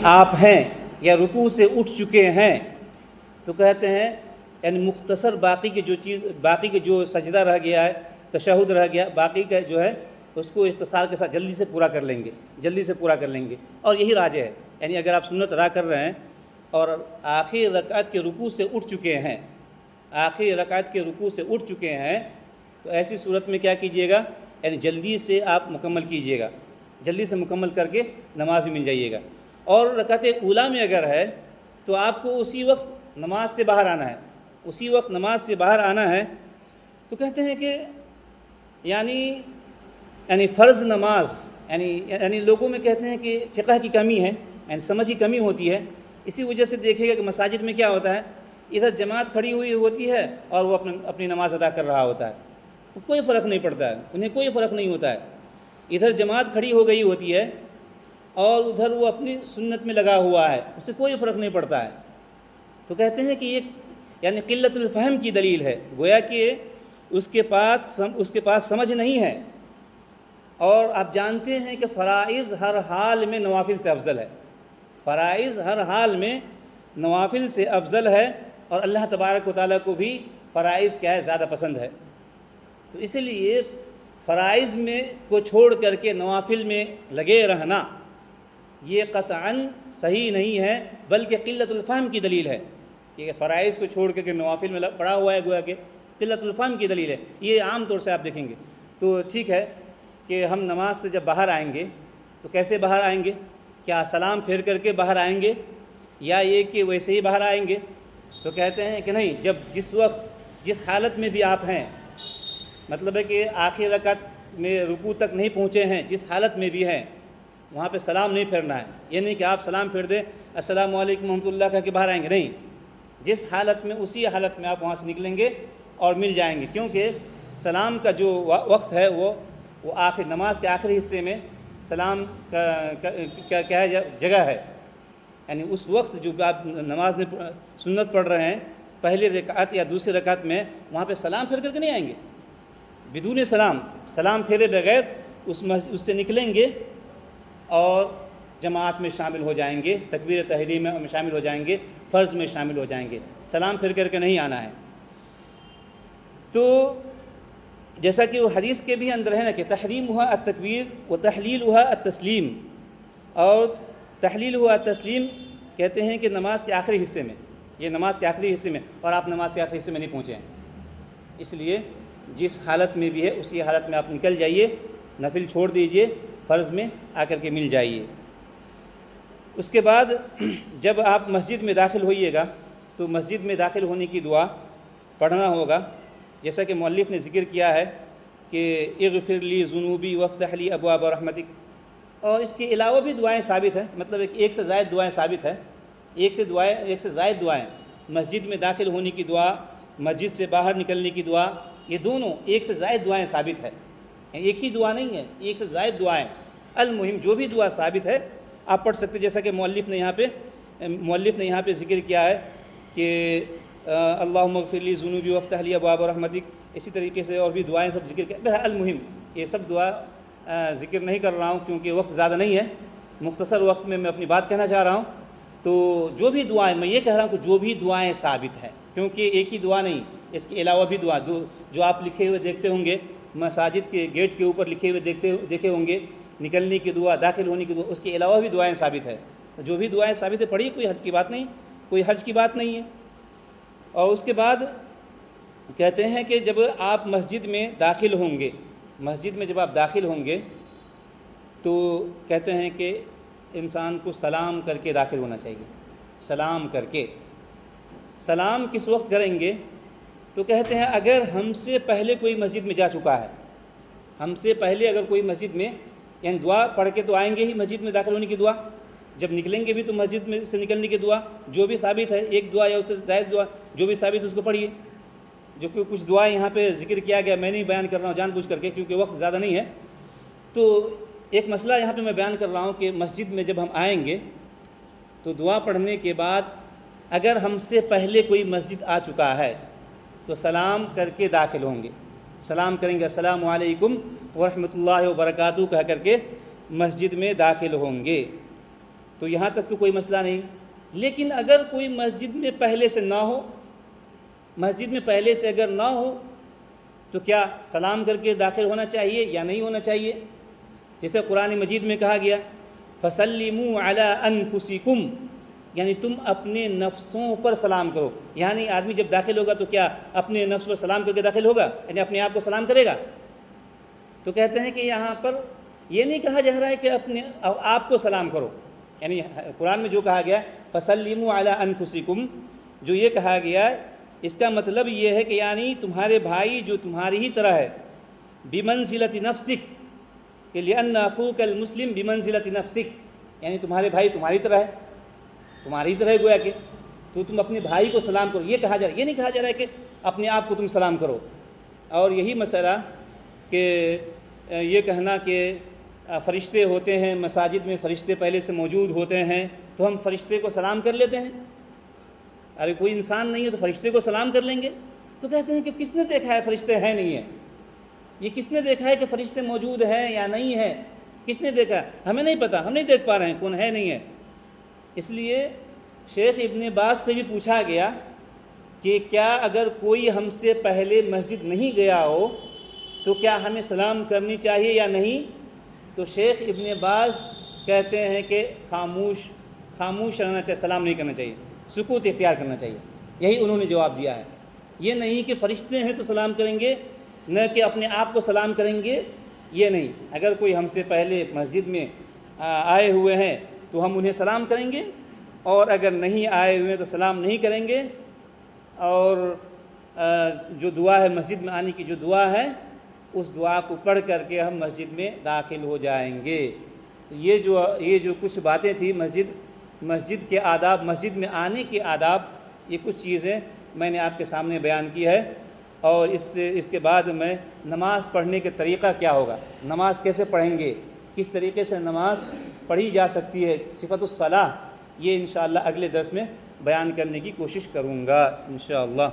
آپ ہیں یا رکوع سے اٹھ چکے ہیں، تو کہتے ہیں یعنی مختصر باقی کے جو سجدہ رہ گیا ہے، تشہد رہ گیا، باقی کا جو ہے اس کو اختصار کے ساتھ جلدی سے پورا کر لیں گے اور یہی راجح ہے۔ یعنی اگر آپ سنت ادا کر رہے ہیں اور آخری رکعت کے رکوع سے اٹھ چکے ہیں تو ایسی صورت میں کیا کیجیے گا، یعنی جلدی سے آپ مکمل کیجیے گا، جلدی سے مکمل کر کے نماز میں مل جائیے گا۔ اور رکعت اولیٰ میں اگر ہے تو آپ کو اسی وقت نماز سے باہر آنا ہے، تو کہتے ہیں کہ یعنی فرض نماز یعنی لوگوں میں کہتے ہیں کہ فقہ کی کمی ہے، یعنی سمجھ کی کمی ہوتی ہے۔ اسی وجہ سے دیکھیے گا کہ مساجد میں کیا ہوتا ہے، ادھر جماعت کھڑی ہوئی ہوتی ہے اور وہ اپنی نماز ادا کر رہا ہوتا ہے، کوئی فرق نہیں پڑتا ہے، انہیں کوئی فرق نہیں ہوتا ہے۔ ادھر جماعت کھڑی ہو گئی ہوتی ہے اور ادھر وہ اپنی سنت میں لگا ہوا ہے، اس سے کوئی فرق نہیں پڑتا ہے۔ تو کہتے ہیں کہ یہ یعنی قلت الفہم کی دلیل ہے، گویا کہ اس کے پاس سمجھ نہیں ہے۔ اور آپ جانتے ہیں کہ فرائض ہر حال میں نوافل سے افضل ہے، اور اللہ تبارک و تعالیٰ کو بھی فرائض کیا ہے، زیادہ پسند ہے۔ تو اسی لیے فرائض میں کو چھوڑ کر کے نوافل میں لگے رہنا یہ قطعاً صحیح نہیں ہے، بلکہ قلت الفہم کی دلیل ہے کہ فرائض کو چھوڑ کر کے نوافل میں پڑا ہوا ہے، گویا کہ قلت الفہم کی دلیل ہے۔ یہ عام طور سے آپ دیکھیں گے۔ تو ٹھیک ہے کہ ہم نماز سے جب باہر آئیں گے تو کیسے باہر آئیں گے؟ کیا سلام پھیر کر کے باہر آئیں گے یا یہ کہ ویسے ہی باہر آئیں گے؟ تو کہتے ہیں کہ نہیں، جس حالت میں بھی آپ ہیں، مطلب ہے کہ آخری رکعت میں رکوع تک نہیں پہنچے ہیں، جس حالت میں بھی ہیں وہاں پہ سلام نہیں پھیرنا ہے۔ یہ نہیں کہ آپ سلام پھیر دیں السلام علیکم ورحمۃ اللہ کہہ کے باہر آئیں گے، نہیں، جس حالت میں اسی حالت میں آپ وہاں سے نکلیں گے اور مل جائیں گے، کیونکہ سلام کا جو وقت ہے وہ نماز کے آخری حصے میں سلام کا کیا ہے، جگہ ہے۔ یعنی اس وقت جو آپ نماز میں سنت پڑھ رہے ہیں، پہلی رکعت یا دوسری رکعت میں وہاں پہ سلام پھیر کر کے نہیں آئیں گے، بدون سلام پھیرے بغیر اس سے نکلیں گے اور جماعت میں شامل ہو جائیں گے، تکبیر تحریمہ میں شامل ہو جائیں گے، فرض میں شامل ہو جائیں گے، سلام پھیر کر کے نہیں آنا ہے۔ تو جیسا کہ وہ حدیث کے بھی اندر ہے نا کہ تحریمھا التکبیر و تحلیلھا التسلیم، اور تحلیلھا التسلیم کہتے ہیں کہ نماز کے آخری حصے میں، اور آپ نماز کے آخری حصے میں نہیں پہنچے ہیں، اس لیے جس حالت میں بھی ہے اسی حالت میں آپ نکل جائیے، نفل چھوڑ دیجئے، فرض میں آ کر کے مل جائیے۔ اس کے بعد جب آپ مسجد میں داخل ہوئیے گا تو مسجد میں داخل ہونے کی دعا پڑھنا ہوگا، جیسا کہ مؤلف نے ذکر کیا ہے کہ اغفر لی ذنوبی وافتح لی ابواب رحمتک، اور اس کے علاوہ بھی دعائیں ثابت ہیں، مطلب ایک سے زائد دعائیں ثابت ہیں، ایک سے زائد دعائیں، مسجد میں داخل ہونے کی دعا، مسجد سے باہر نکلنے کی دعا، یہ دونوں ایک سے زائد دعائیں ثابت ہے، ایک ہی دعا نہیں ہے، ایک سے زائد دعائیں۔ المہم جو بھی دعا ثابت ہے آپ پڑھ سکتے، جیسا کہ مؤلف نے یہاں پہ ذکر کیا ہے کہ اللہم اغفر لی ذنوبی وافتح لی ابواب رحمتک، اسی طریقے سے اور بھی دعائیں سب ذکر کیا۔ بہرحال المہم یہ سب دعا ذکر نہیں کر رہا ہوں کیونکہ وقت زیادہ نہیں ہے، مختصر وقت میں اپنی بات کہنا چاہ رہا ہوں۔ تو جو بھی دعائیں، میں یہ کہہ رہا ہوں کہ جو بھی دعائیں ثابت ہیں، کیونکہ ایک ہی دعا نہیں، اس کے علاوہ بھی دعا جو آپ لکھے ہوئے دیکھتے ہوں گے، مساجد کے گیٹ کے اوپر لکھے ہوئے دیکھے ہوں گے، نکلنے کی دعا، داخل ہونے کی دعا، اس کے علاوہ بھی دعائیں ثابت ہیں۔ جو بھی دعائیں ثابت ہیں پڑھی، کوئی حرج کی بات نہیں ہے۔ اور اس کے بعد کہتے ہیں کہ جب آپ مسجد میں جب آپ داخل ہوں گے تو کہتے ہیں کہ انسان کو سلام کر کے داخل ہونا چاہیے، سلام کر کے۔ سلام کس وقت کریں گے؟ تو کہتے ہیں اگر ہم سے پہلے کوئی مسجد میں جا چکا ہے، ہم سے پہلے اگر کوئی مسجد میں، یعنی دعا پڑھ کے تو آئیں گے ہی مسجد میں داخل ہونے کی دعا، جب نکلیں گے بھی تو مسجد میں سے نکلنے کی دعا جو بھی ثابت ہے، ایک دعا یا اس سے زائد دعا جو بھی ثابت ہے اس کو پڑھیے۔ جو کہ کچھ دعائیں یہاں پہ ذکر کیا گیا، میں نہیں بیان کر رہا ہوں جان بوجھ کر کے کیونکہ وقت زیادہ نہیں ہے۔ تو ایک مسئلہ یہاں پہ میں بیان کر رہا ہوں کہ مسجد میں جب ہم آئیں گے تو دعا پڑھنے کے بعد اگر ہم سے پہلے کوئی مسجد آ چکا ہے تو سلام کر کے داخل ہوں گے، سلام کریں گے السلام علیکم ورحمۃ اللہ وبرکاتہ کہہ کر کے مسجد میں داخل ہوں گے۔ تو یہاں تک تو کوئی مسئلہ نہیں. لیکن اگر کوئی مسجد میں پہلے سے نہ ہو، مسجد میں پہلے سے اگر نہ ہو تو کیا سلام کر کے داخل ہونا چاہیے یا نہیں ہونا چاہیے؟ جیسے قرآن مجید میں کہا گیا فَسَلِّمُوا عَلَىٰ أَنفُسِكُمْ، یعنی تم اپنے نفسوں پر سلام کرو. یعنی آدمی جب داخل ہوگا تو کیا اپنے نفس پر سلام کر کے داخل ہوگا، یعنی اپنے آپ کو سلام کرے گا؟ تو کہتے ہیں کہ یہاں پر یہ نہیں کہا جا رہا ہے کہ اپنے آپ کو سلام کرو. یعنی قرآن میں جو کہا گیا فَسَلِّمُوا عَلَىٰ أَنفُسِكُمْ، جو یہ کہا گیا اس کا مطلب یہ ہے کہ یعنی تمہارے بھائی جو تمہاری ہی طرح ہے، بِمَنزِلَةِ نَفْسِكَ، کہ لِأَنَّ أَخُوكَ الْمُسْلِمُ بِمَنزِلَةِ نَفْسِكَ، یعنی تمہارے بھائی تمہاری طرح ہے، تمہاری طرح ہے گویا کہ، تو تم اپنے بھائی کو سلام کرو. یہ کہا جا رہا ہے، یہ نہیں کہا جا رہا ہے کہ اپنے آپ کو تم سلام کرو. اور یہی مسئلہ کہ یہ کہنا کہ فرشتے ہوتے ہیں مساجد میں، فرشتے پہلے سے موجود ہوتے ہیں تو ہم فرشتے کو سلام کر لیتے ہیں. ارے کوئی انسان نہیں ہے تو فرشتے کو سلام کر لیں گے؟ تو کہتے ہیں کہ کس نے دیکھا ہے فرشتے ہیں نہیں ہیں؟ یہ کس نے دیکھا ہے کہ فرشتے موجود ہیں یا نہیں ہیں؟ کس نے دیکھا؟ ہمیں نہیں پتہ، ہم نہیں دیکھ پا رہے ہیں کون ہے نہیں ہے. اس لیے شیخ ابن باز سے بھی پوچھا گیا کہ کیا اگر کوئی ہم سے پہلے مسجد نہیں گیا ہو تو کیا ہمیں سلام کرنی چاہیے یا نہیں؟ تو شیخ ابن باز کہتے ہیں کہ خاموش رہنا چاہیے، سلام نہیں کرنا چاہیے، سکوت اختیار کرنا چاہیے. یہی انہوں نے جواب دیا ہے. یہ نہیں کہ فرشتے ہیں تو سلام کریں گے، نہ کہ اپنے آپ کو سلام کریں گے، یہ نہیں. اگر کوئی ہم سے پہلے مسجد میں آئے ہوئے ہیں تو ہم انہیں سلام کریں گے، اور اگر نہیں آئے ہوئے تو سلام نہیں کریں گے. اور جو دعا ہے مسجد میں آنے کی جو دعا ہے اس دعا کو پڑھ کر کے ہم مسجد میں داخل ہو جائیں گے. یہ جو کچھ باتیں تھیں مسجد کے آداب، مسجد میں آنے کے آداب، یہ کچھ چیزیں میں نے آپ کے سامنے بیان کی ہے. اور اس کے بعد میں نماز پڑھنے کے طریقہ کیا ہوگا، نماز کیسے پڑھیں گے، کس طریقے سے نماز پڑھی جا سکتی ہے، صفت الصلاح، یہ انشاءاللہ اگلے درس میں بیان کرنے کی کوشش کروں گا انشاءاللہ.